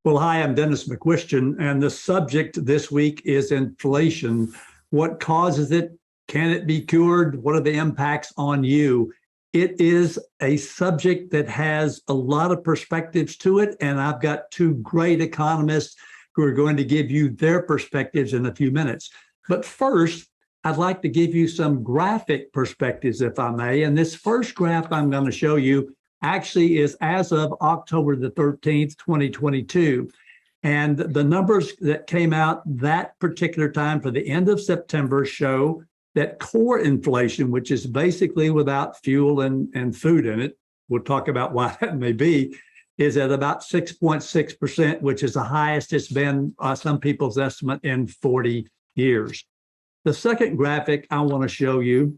Well, hi, I'm Dennis McCuistion, and the subject this week is inflation. What causes it? Can it be cured? What are the impacts on you? It is a subject that has a lot of perspectives to it, and I've got two great economists who are going to give you their perspectives in a few minutes. But first, I'd like to give you some graphic perspectives, if I may. And this first graph I'm going to show you actually is as of October the 13th, 2022. And the numbers that came out that particular time for the end of September show that core inflation, which is basically without fuel and food in it, we'll talk about why that may be, is at about 6.6%, which is the highest it's been, some people's estimate, in 40 years. The second graphic I want to show you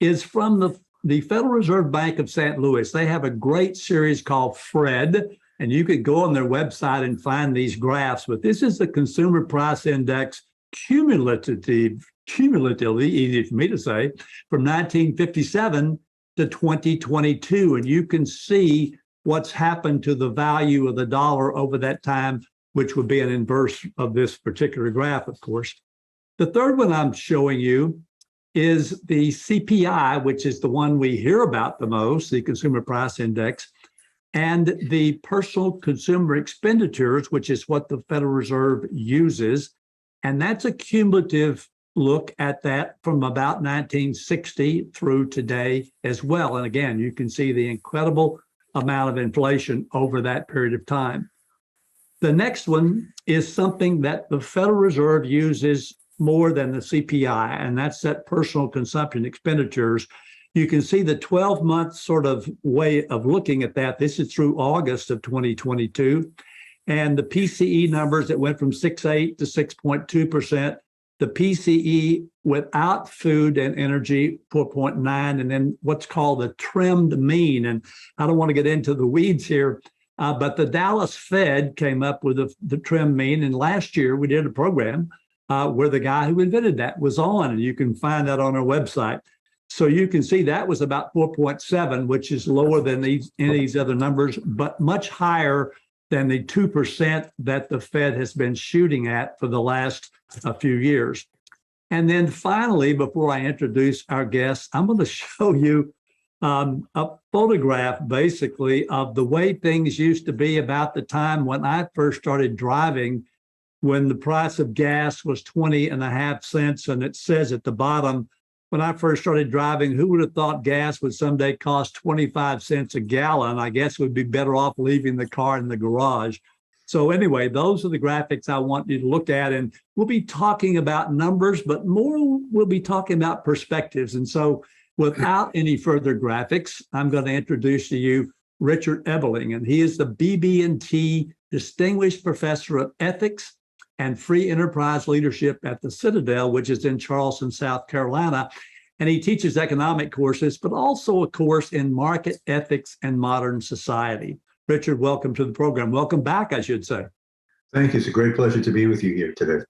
is from the Federal Reserve Bank of St. Louis. They have a great series called FRED, and you could go on their website and find these graphs, but this is the Consumer Price Index cumulatively, easy for me to say, from 1957 to 2022. And you can see what's happened to the value of the dollar over that time, which would be an inverse of this particular graph, of course. The third one I'm showing you is the CPI, which is the one we hear about the most, the Consumer Price Index, and the personal consumer expenditures, which is what the Federal Reserve uses. And that's a cumulative look at that from about 1960 through today as well. And again, you can see the incredible amount of inflation over that period of time. The next one is something that the Federal Reserve uses more than the CPI, and that's that personal consumption expenditures. You can see the 12-month sort of way of looking at that. This is through August of 2022. And the PCE numbers that went from 6.8 to 6.2%, the PCE without food and energy, 4.9, and then what's called the trimmed mean. And I don't want to get into the weeds here, but the Dallas Fed came up with the trimmed mean. And last year we did a program where the guy who invented that was on, and you can find that on our website. So you can see that was about 4.7, which is lower than any of these other numbers, but much higher than the 2% that the Fed has been shooting at for the last few years. And then finally, before I introduce our guests, I'm going to show you a photograph basically of the way things used to be about the time when I first started driving, when the price of gas was 20.5 cents. And it says at the bottom, when I first started driving, who would have thought gas would someday cost 25 cents a gallon? I guess we'd be better off leaving the car in the garage. So anyway, those are the graphics I want you to look at. And we'll be talking about numbers, but more we'll be talking about perspectives. And so without any further graphics, I'm going to introduce to you Richard Ebeling, and he is the BB&T Distinguished Professor of Ethics and Free Enterprise Leadership at the Citadel, which is in Charleston, South Carolina. And he teaches economic courses, but also a course in market ethics and modern society. Richard, welcome to the program. Welcome back, I should say. Thank you. It's a great pleasure to be with you here today.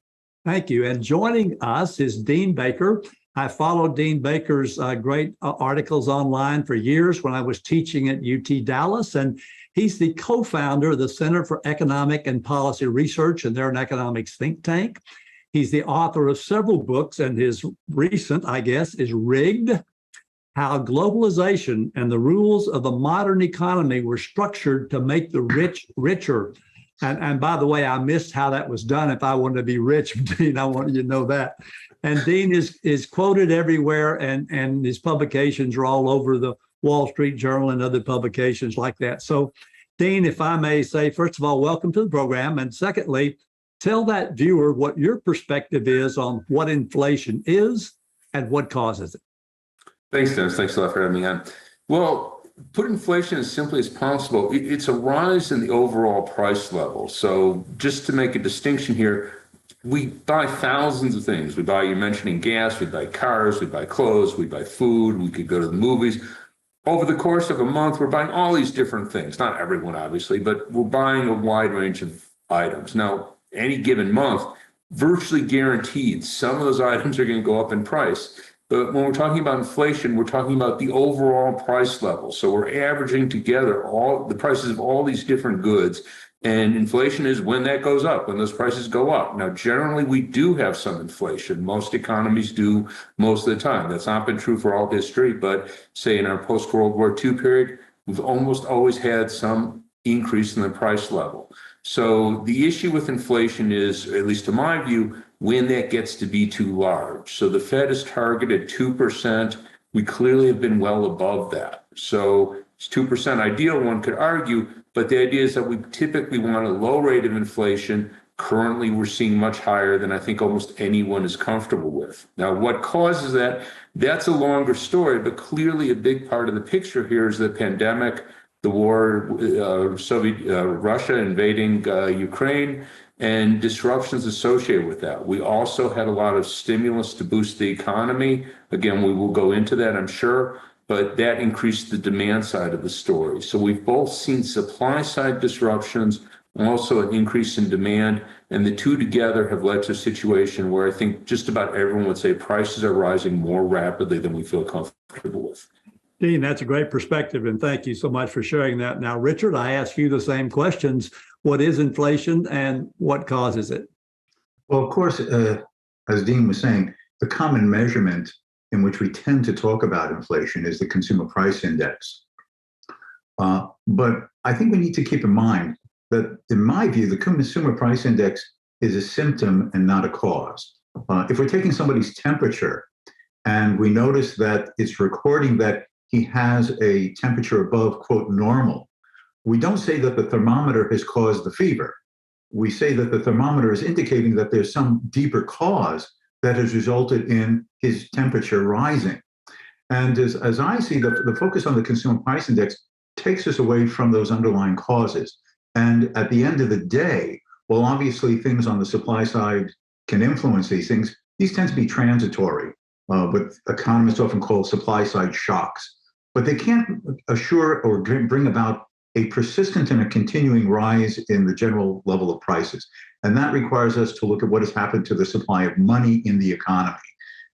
Thank you. And joining us is Dean Baker. I followed Dean Baker's great articles online for years when I was teaching at UT Dallas, and he's the co-founder of the Center for Economic and Policy Research, and they're an economics think tank. He's the author of several books, and his recent, I guess, is Rigged: How Globalization and the Rules of the Modern Economy Were Structured to Make the Rich Richer. And by the way, I missed how that was done. If I wanted to be rich, Dean, I wanted you to know that. And Dean is quoted everywhere, and his publications are all over the Wall Street Journal and other publications like that. So, Dean, if I may say, first of all, welcome to the program. And secondly, tell that viewer what your perspective is on what inflation is and what causes it. Thanks, Dennis. Thanks a lot for having me on. Well, put inflation as simply as possible. It's a rise in the overall price level. So just to make a distinction here, we buy thousands of things. We buy, you're mentioning gas, we buy cars, we buy clothes, we buy food, we could go to the movies. Over the course of a month, we're buying all these different things. Not everyone, obviously, but we're buying a wide range of items. Now, any given month, virtually guaranteed, some of those items are going to go up in price. But when we're talking about inflation, we're talking about the overall price level. So we're averaging together all the prices of all these different goods. And inflation is when that goes up, when those prices go up. Now, generally, we do have some inflation. Most economies do most of the time. That's not been true for all history, but say in our post-World War II period, we've almost always had some increase in the price level. So the issue with inflation is, at least to my view, when that gets to be too large. So the Fed is targeted 2%. We clearly have been well above that. So it's 2% ideal, one could argue, but the idea is that we typically want a low rate of inflation. Currently, we're seeing much higher than I think almost anyone is comfortable with. Now, what causes that? That's a longer story, but clearly a big part of the picture here is the pandemic, the war, Russia invading Ukraine, and disruptions associated with that. We also had a lot of stimulus to boost the economy. Again, we will go into that, I'm sure, but that increased the demand side of the story. So we've both seen supply side disruptions, also an increase in demand, and the two together have led to a situation where I think just about everyone would say prices are rising more rapidly than we feel comfortable with. Dean, that's a great perspective, and thank you so much for sharing that. Now, Richard, I ask you the same questions. What is inflation and what causes it? Well, of course, as Dean was saying, the common measurement in which we tend to talk about inflation is the consumer price index. But I think we need to keep in mind that, in my view, the consumer price index is a symptom and not a cause. If we're taking somebody's temperature and we notice that it's recording that he has a temperature above, quote, normal, we don't say that the thermometer has caused the fever. We say that the thermometer is indicating that there's some deeper cause that has resulted in his temperature rising. And as I see, the focus on the consumer price index takes us away from those underlying causes. And at the end of the day, well, obviously things on the supply side can influence these things. These tend to be transitory, what economists often call supply side shocks. But they can't assure or bring about a persistent and a continuing rise in the general level of prices. And that requires us to look at what has happened to the supply of money in the economy.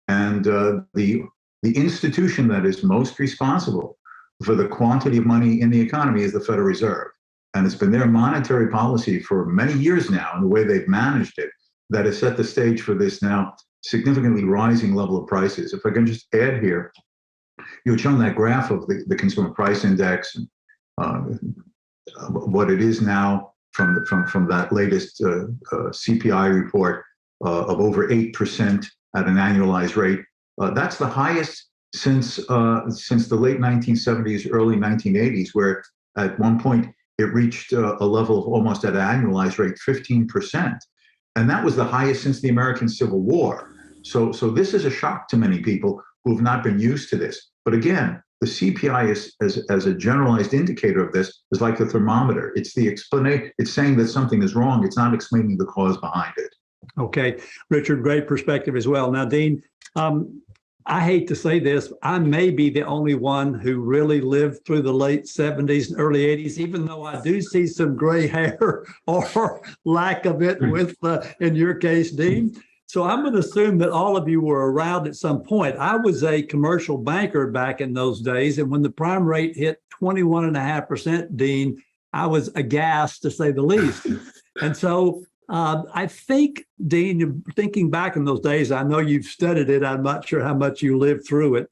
And the institution that is most responsible for the quantity of money in the economy is the Federal Reserve. And it's been their monetary policy for many years now, and the way they've managed it, that has set the stage for this now significantly rising level of prices. If I can just add here, you had shown that graph of the consumer price index, what it is now from that latest CPI report of over 8% at an annualized rate. That's the highest since the late 1970s, early 1980s, where at one point it reached a level of almost at an annualized rate 15%, and that was the highest since the American Civil War. So this is a shock to many people who have not been used to this. But again, the CPI as a generalized indicator of this is like the thermometer. It's the explanation. It's saying that something is wrong. It's not explaining the cause behind it. Okay, Richard, great perspective as well. Now, Dean, I hate to say this, I may be the only one who really lived through the late 70s and early 80s, even though I do see some gray hair or lack of it with, in your case, Dean. So I'm going to assume that all of you were around at some point. I was a commercial banker back in those days, and when the prime rate hit 21.5%, Dean, I was aghast, to say the least. And so I think, Dean, thinking back in those days, I know you've studied it. I'm not sure how much you lived through it.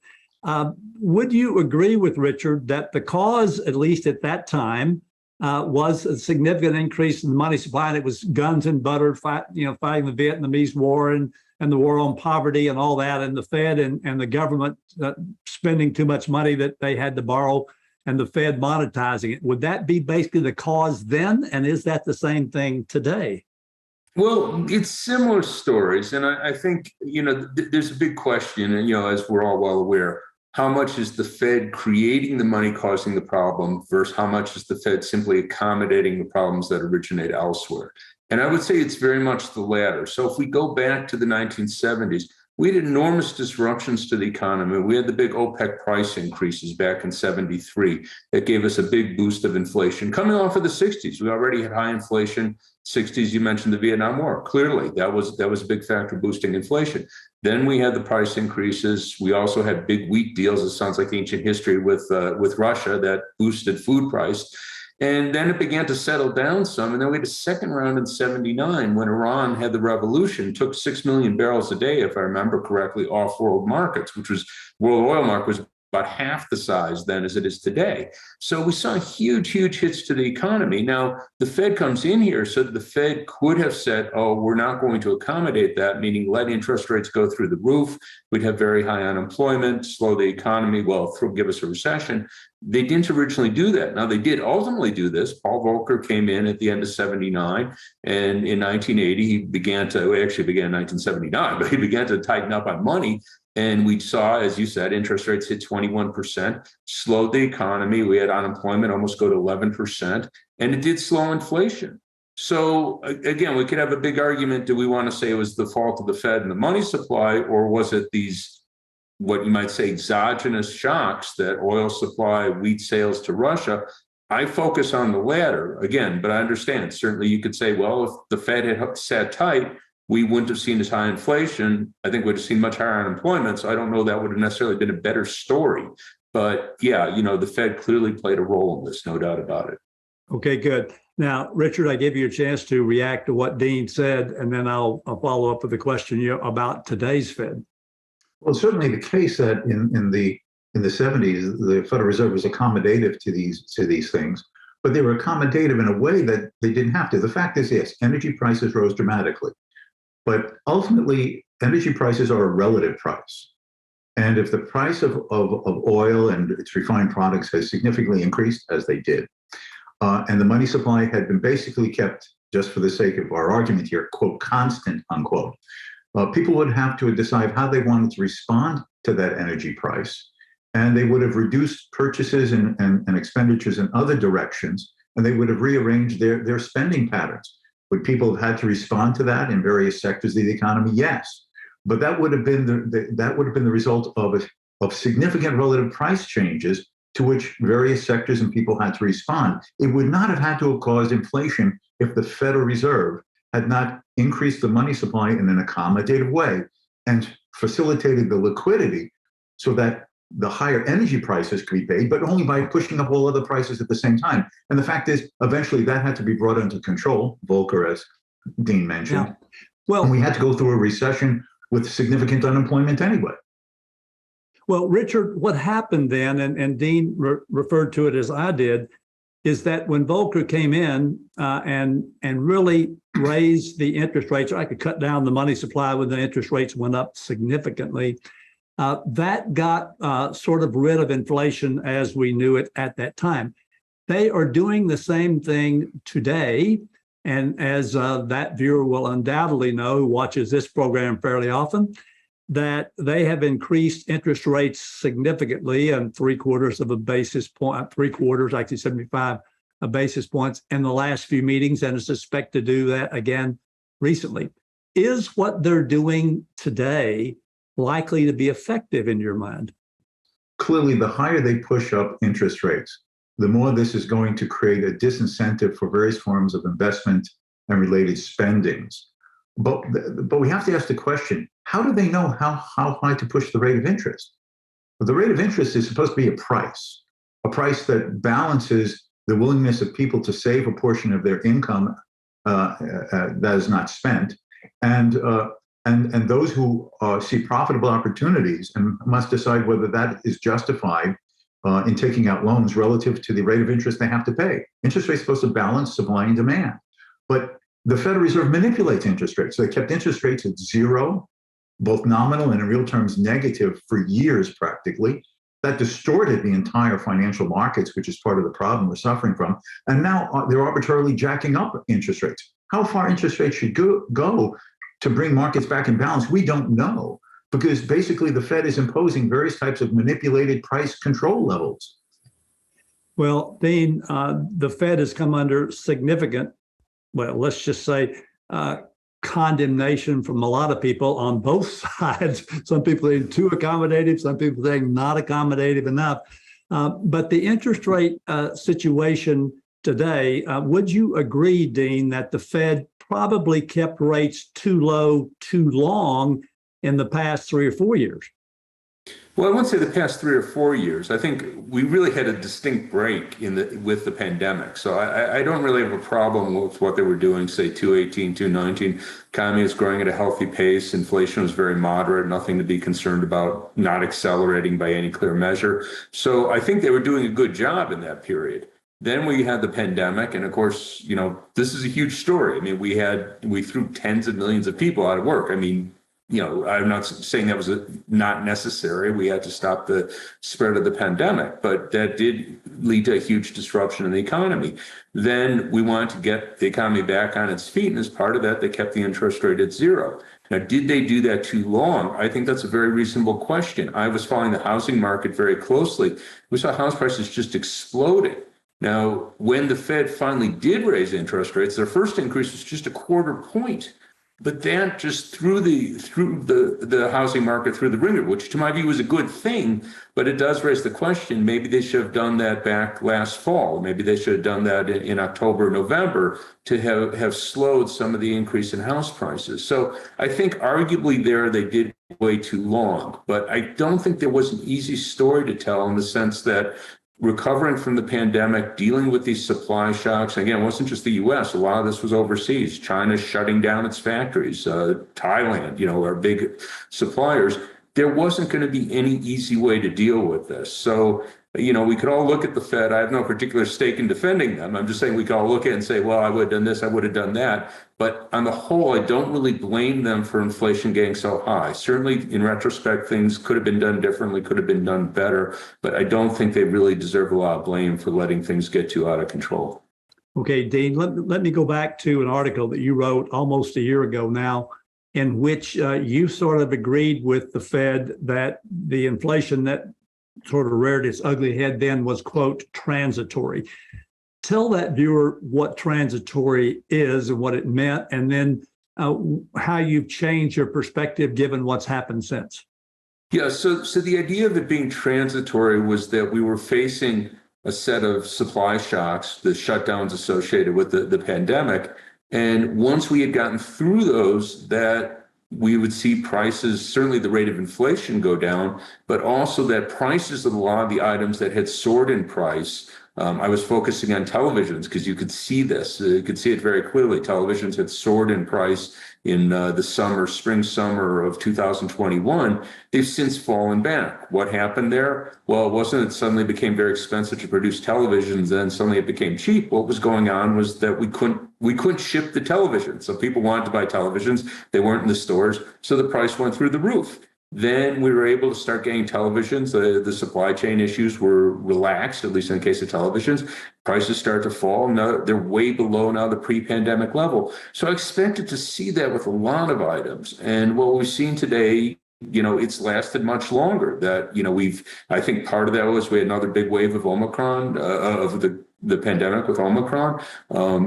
Would you agree with Richard that the cause, at least at that time, was a significant increase in the money supply, and it was guns and butter, fighting the Vietnamese War and the war on poverty and all that, and the Fed and the government spending too much money that they had to borrow, and the Fed monetizing it? Would that be basically the cause then, and is that the same thing today? Well, it's similar stories, and I think there's a big question, and as we're all well aware, how much is the Fed creating the money causing the problem versus how much is the Fed simply accommodating the problems that originate elsewhere? And I would say it's very much the latter. So if we go back to the 1970s, we had enormous disruptions to the economy. We had the big OPEC price increases back in 73 that gave us a big boost of inflation. Coming off of the 60s, we already had high inflation. 60s, you mentioned the Vietnam War. Clearly, that was a big factor boosting inflation. Then we had the price increases. We also had big wheat deals. It sounds like ancient history with Russia that boosted food price. And then it began to settle down some. And then we had a second round in 79 when Iran had the revolution, took 6 million barrels a day, if I remember correctly, off world markets, which was world oil market was about half the size then as it is today. So we saw huge hits to the economy. Now, the Fed comes in here, so the Fed could have said, oh, we're not going to accommodate that, meaning let interest rates go through the roof. We'd have very high unemployment, slow the economy, give us a recession. They didn't originally do that. Now, they did ultimately do this. Paul Volcker came in at the end of 79, and in 1980, he began in 1979, but he began to tighten up on money. And we saw, as you said, interest rates hit 21%, slowed the economy. We had unemployment almost go to 11%, and it did slow inflation. So again, we could have a big argument. Do we want to say it was the fault of the Fed and the money supply, or was it these, what you might say, exogenous shocks that oil supply, wheat sales to Russia? I focus on the latter again, but I understand. Certainly you could say, well, if the Fed had sat tight, we wouldn't have seen as high inflation. I think we'd have seen much higher unemployment. So I don't know that would have necessarily been a better story. But yeah, the Fed clearly played a role in this, no doubt about it. Okay, good. Now, Richard, I give you a chance to react to what Dean said, and then I'll follow up with a question about today's Fed. Well, certainly the case that in the 70s, the Federal Reserve was accommodative to these things, but they were accommodative in a way that they didn't have to. The fact is, yes, energy prices rose dramatically. But ultimately, energy prices are a relative price. And if the price of oil and its refined products has significantly increased, as they did, and the money supply had been basically kept, just for the sake of our argument here, quote, constant, unquote, people would have to decide how they wanted to respond to that energy price. And they would have reduced purchases and expenditures in other directions, and they would have rearranged their spending patterns. Would people have had to respond to that in various sectors of the economy? Yes, but that would have been the result of significant relative price changes to which various sectors and people had to respond. It would not have had to have caused inflation if the Federal Reserve had not increased the money supply in an accommodative way and facilitated the liquidity so that the higher energy prices could be paid, but only by pushing up all other prices at the same time. And the fact is, eventually that had to be brought under control, Volcker, as Dean mentioned. Yeah. Well, and we had to go through a recession with significant unemployment anyway. Well, Richard, what happened then, and Dean referred to it as I did, is that when Volcker came in and really raised the interest rates, or I could cut down the money supply when the interest rates went up significantly, that got sort of rid of inflation as we knew it at that time. They are doing the same thing today. And as that viewer will undoubtedly know, who watches this program fairly often, that they have increased interest rates significantly, and 3/4 of a basis point, 3/4, actually 75 basis points in the last few meetings, and is expected to do that again recently. Is what they're doing today likely to be effective in your mind? Clearly, the higher they push up interest rates, the more this is going to create a disincentive for various forms of investment and related spendings. But we have to ask the question, how do they know how high to push the rate of interest? Well, the rate of interest is supposed to be a price that balances the willingness of people to save a portion of their income that is not spent, and those who see profitable opportunities and must decide whether that is justified in taking out loans relative to the rate of interest they have to pay. Interest rates are supposed to balance supply and demand. But the Federal Reserve manipulates interest rates. So they kept interest rates at zero, both nominal and in real terms negative for years practically. That distorted the entire financial markets, which is part of the problem we're suffering from. And now they're arbitrarily jacking up interest rates. How far interest rates should go to bring markets back in balance, we don't know, because basically the Fed is imposing various types of manipulated price control levels. Well, Dean, the Fed has come under significant, well, let's just say, condemnation from a lot of people on both sides. Some people saying too accommodative, some people saying not accommodative enough. But the interest rate situation today, would you agree, Dean, that the Fed probably kept rates too low too long in the past 3 or 4 years. Well, I wouldn't say the past 3 or 4 years. I think we really had a distinct break with the pandemic. So I don't really have a problem with what they were doing, say 2018, 2019. Economy is growing at a healthy pace. Inflation was very moderate, nothing to be concerned about, not accelerating by any clear measure. So I think they were doing a good job in that period. Then we had the pandemic, and of course, this is a huge story. I mean, we threw tens of millions of people out of work. I mean, I'm not saying that was not necessary. We had to stop the spread of the pandemic, but that did lead to a huge disruption in the economy. Then we wanted to get the economy back on its feet, and as part of that, they kept the interest rate at zero. Now, did they do that too long? I think that's a very reasonable question. I was following the housing market very closely. We saw house prices just exploding. Now, when the Fed finally did raise interest rates, their first increase was just a quarter point. But that just threw the housing market through the ringer, which to my view is a good thing, but it does raise the question, maybe they should have done that back last fall. Maybe they should have done that in October, November to have slowed some of the increase in house prices. So I think arguably there they did way too long, but I don't think there was an easy story to tell in the sense that recovering from the pandemic, dealing with these supply shocks. Again, it wasn't just the U.S. A lot of this was overseas. China shutting down its factories, Thailand, our big suppliers. There wasn't going to be any easy way to deal with this. So, we could all look at the Fed. I have no particular stake in defending them. I'm just saying we could all look at it and say, well, I would have done this, I would have done that. But on the whole, I don't really blame them for inflation getting so high. Certainly, in retrospect, things could have been done differently, could have been done better. But I don't think they really deserve a lot of blame for letting things get too out of control. Okay, Dean, let me go back to an article that you wrote almost a year ago now, in which you sort of agreed with the Fed that the inflation that sort of reared its ugly head then was, quote, transitory. Tell that viewer what transitory is and what it meant, and then how you've changed your perspective given what's happened since. Yeah, so the idea of it being transitory was that we were facing a set of supply shocks, the shutdowns associated with the pandemic. And once we had gotten through those, that we would see prices, certainly the rate of inflation go down, but also that prices of a lot of the items that had soared in price. I was focusing on televisions because you could see this. You could see it very clearly. Televisions had soared in price in the spring, summer of 2021. They've since fallen back. What happened there? Well, it wasn't it suddenly became very expensive to produce televisions, then suddenly it became cheap. What was going on was that we couldn't ship the televisions. So people wanted to buy televisions. They weren't in the stores. So the price went through the roof. Then we were able to start getting televisions. The supply chain issues were relaxed, at least in the case of televisions. Prices start to fall. Now they're way below now the pre-pandemic level. So I expected to see that with a lot of items. And what we've seen today, it's lasted much longer. That, I think part of that was we had another big wave of Omicron, of the pandemic with Omicron.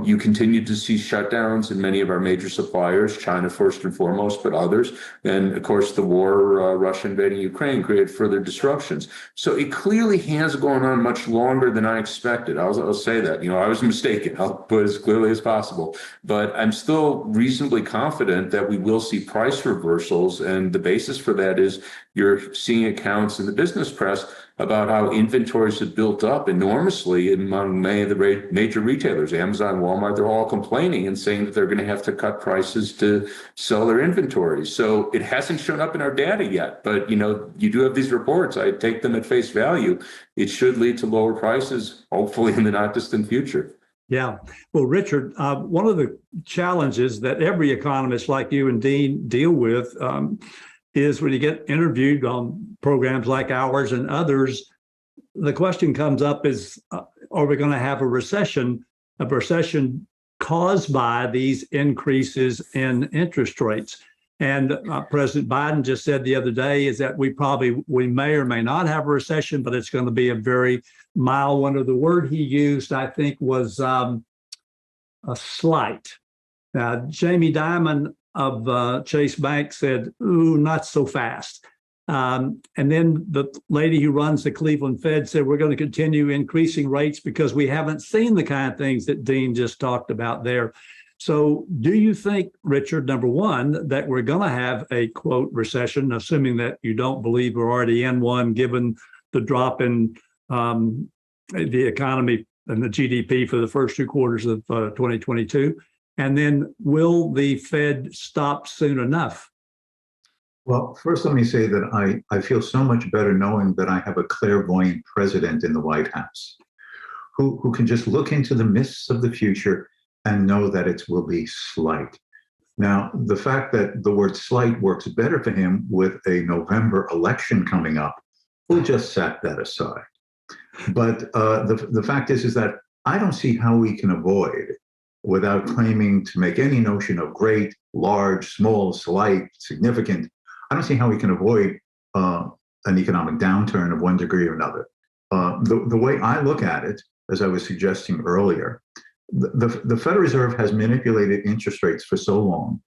You continued to see shutdowns in many of our major suppliers, China first and foremost, but others. And of course, the war, Russia invading Ukraine created further disruptions. So it clearly has gone on much longer than I expected. I'll say that. I was mistaken. I'll put it as clearly as possible. But I'm still reasonably confident that we will see price reversals. And the basis for that is you're seeing accounts in the business press about how inventories have built up enormously among many of the major retailers, Amazon, Walmart. They're all complaining and saying that they're going to have to cut prices to sell their inventories. So it hasn't shown up in our data yet, but you do have these reports. I take them at face value. It should lead to lower prices, hopefully in the not distant future. Yeah. Well, Richard, one of the challenges that every economist like you and Dean deal with is when you get interviewed on programs like ours and others, the question comes up is, are we going to have a recession caused by these increases in interest rates? And President Biden just said the other day is that we may or may not have a recession, but it's going to be a very mild one. Or the word he used, I think, was a slight. Now, Jamie Dimon of Chase Bank said, ooh, not so fast. And then the lady who runs the Cleveland Fed said, we're going to continue increasing rates because we haven't seen the kind of things that Dean just talked about there. So do you think, Richard, number one, that we're going to have a, quote, recession, assuming that you don't believe we're already in one, given the drop in the economy and the GDP for the first 2 quarters of 2022? And then will the Fed stop soon enough? Well, first, let me say that I feel so much better knowing that I have a clairvoyant president in the White House who can just look into the mists of the future and know that it will be slight. Now, the fact that the word slight works better for him with a November election coming up, we'll just set that aside. But the fact is that I don't see how we can avoid, without claiming to make any notion of great, large, small, slight, significant, I don't see how we can avoid an economic downturn of one degree or another. The way I look at it, as I was suggesting earlier, the Federal Reserve has manipulated interest rates for so long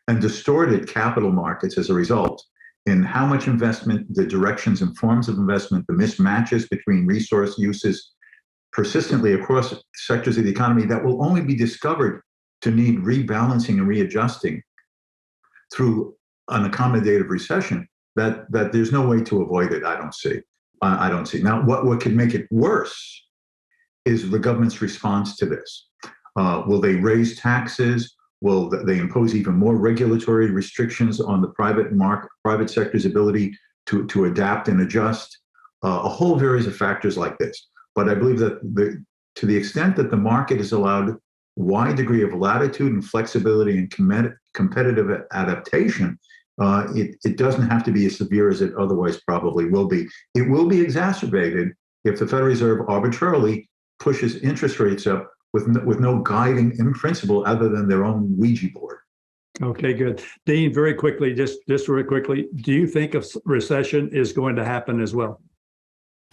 and distorted capital markets as a result in how much investment, the directions and forms of investment, the mismatches between resource uses persistently across sectors of the economy that will only be discovered to need rebalancing and readjusting through an accommodative recession, that there's no way to avoid it. I don't see. Now, what could make it worse is the government's response to this. Will they raise taxes? Will they impose even more regulatory restrictions on the private sector's ability to adapt and adjust? A whole series of factors like this. But I believe that to the extent that the market is allowed wide degree of latitude and flexibility and competitive adaptation, it doesn't have to be as severe as it otherwise probably will be. It will be exacerbated if the Federal Reserve arbitrarily pushes interest rates up with no guiding in principle other than their own Ouija board. Okay, good. Dean, very quickly, just very quickly, do you think a recession is going to happen as well?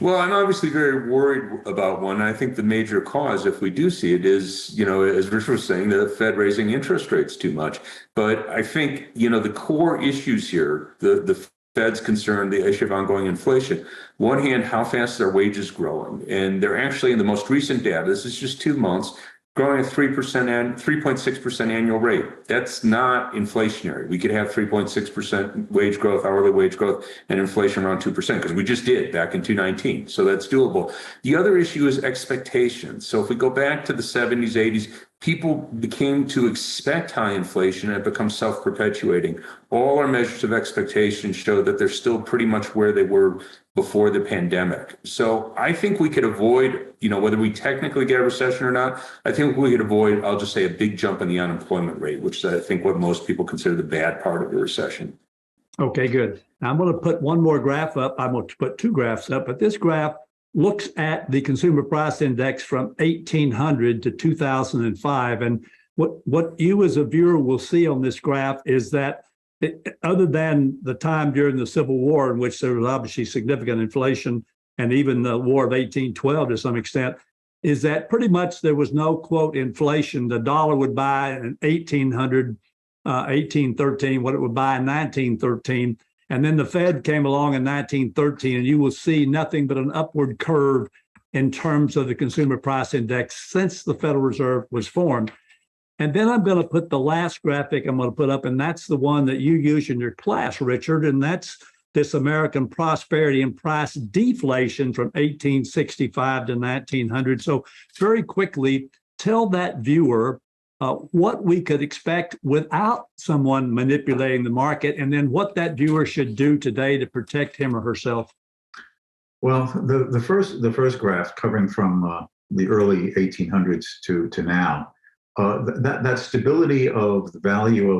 Well, I'm obviously very worried about one. I think the major cause, if we do see it, is, as Rich was saying, the Fed raising interest rates too much. But I think, the core issues here, the Fed's concern, the issue of ongoing inflation. One hand, how fast are wages growing? And they're actually, in the most recent data, this is just 2 months, growing at 3.6% annual rate. That's not inflationary. We could have 3.6% wage growth, hourly wage growth, and inflation around 2%, because we just did back in 2019. So that's doable. The other issue is expectations. So if we go back to the 70s, 80s, people became to expect high inflation and it becomes self-perpetuating. All our measures of expectation show that they're still pretty much where they were before the pandemic. So I think we could avoid, whether we technically get a recession or not, I think we could avoid, I'll just say, a big jump in the unemployment rate, which is, I think, what most people consider the bad part of the recession. Okay, good. Now I'm going to put one more graph up. I'm going to put 2 graphs up, but this graph looks at the consumer price index from 1800 to 2005. And what you as a viewer will see on this graph is that other than the time during the Civil War, in which there was obviously significant inflation, and even the War of 1812 to some extent, is that pretty much there was no, quote, inflation. The dollar would buy in 1800, 1813, what it would buy in 1913. And then the Fed came along in 1913, and you will see nothing but an upward curve in terms of the consumer price index since the Federal Reserve was formed. And then I'm going to put the last graphic I'm going to put up, and that's the one that you use in your class, Richard, and that's this American prosperity and price deflation from 1865 to 1900. So very quickly, tell that viewer what we could expect without someone manipulating the market, and then what that viewer should do today to protect him or herself. Well, the first graph covering from the early 1800s to now, that stability of the value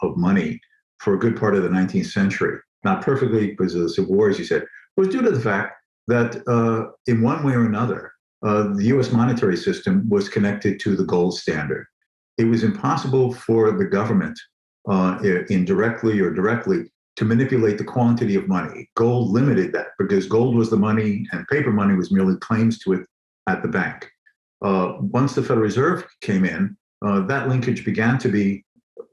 of money for a good part of the 19th century, not perfectly because of the Civil War, as you said, was due to the fact that in one way or another, the U.S. monetary system was connected to the gold standard. It was impossible for the government, indirectly or directly, to manipulate the quantity of money. Gold limited that because gold was the money and paper money was merely claims to it at the bank. Once the Federal Reserve came in, that linkage began to be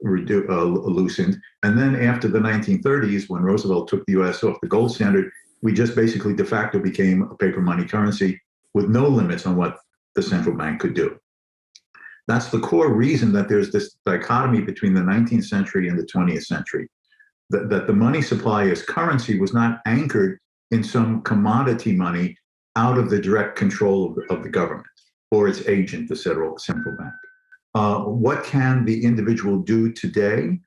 loosened. And then after the 1930s, when Roosevelt took the U.S. off the gold standard, we just basically de facto became a paper money currency with no limits on what the central bank could do. That's the core reason that there's this dichotomy between the 19th century and the 20th century. That the money supply as currency was not anchored in some commodity money out of the direct control of the government or its agent, the central bank. What can the individual do today?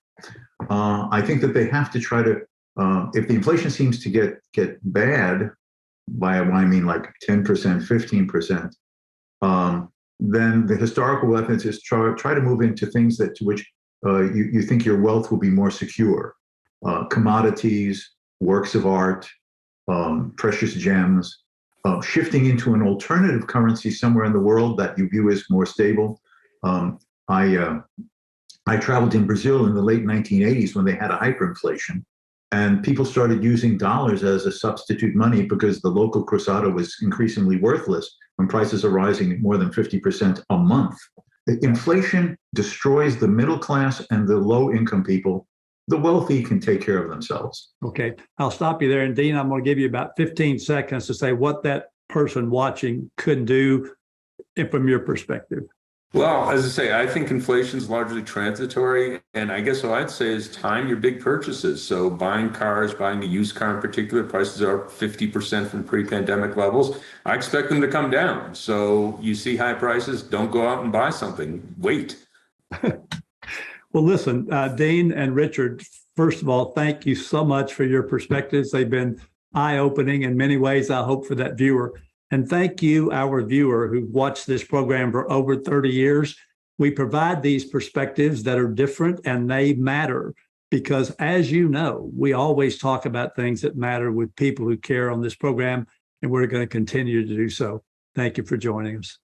I think that they have to try to, if the inflation seems to get bad, by I mean like 10%, 15%, then the historical methods is try to move into things to which you think your wealth will be more secure. Commodities, works of art, precious gems, shifting into an alternative currency somewhere in the world that you view as more stable. I traveled in Brazil in the late 1980s when they had a hyperinflation, and people started using dollars as a substitute money because the local cruzado was increasingly worthless when prices are rising more than 50% a month. Inflation destroys the middle class and the low income people. The wealthy can take care of themselves. Okay, I'll stop you there. And Dean, I'm going to give you about 15 seconds to say what that person watching could do from your perspective. Well, as I say, I think inflation is largely transitory. And I guess what I'd say is time your big purchases. So buying cars, buying a used car in particular, prices are up 50% from pre-pandemic levels. I expect them to come down. So you see high prices, don't go out and buy something. Wait. Well, listen, Dean and Richard, first of all, thank you so much for your perspectives. They've been eye-opening in many ways, I hope, for that viewer. And thank you, our viewer, who watched this program for over 30 years. We provide these perspectives that are different, and they matter because, as you know, we always talk about things that matter with people who care on this program, and we're going to continue to do so. Thank you for joining us.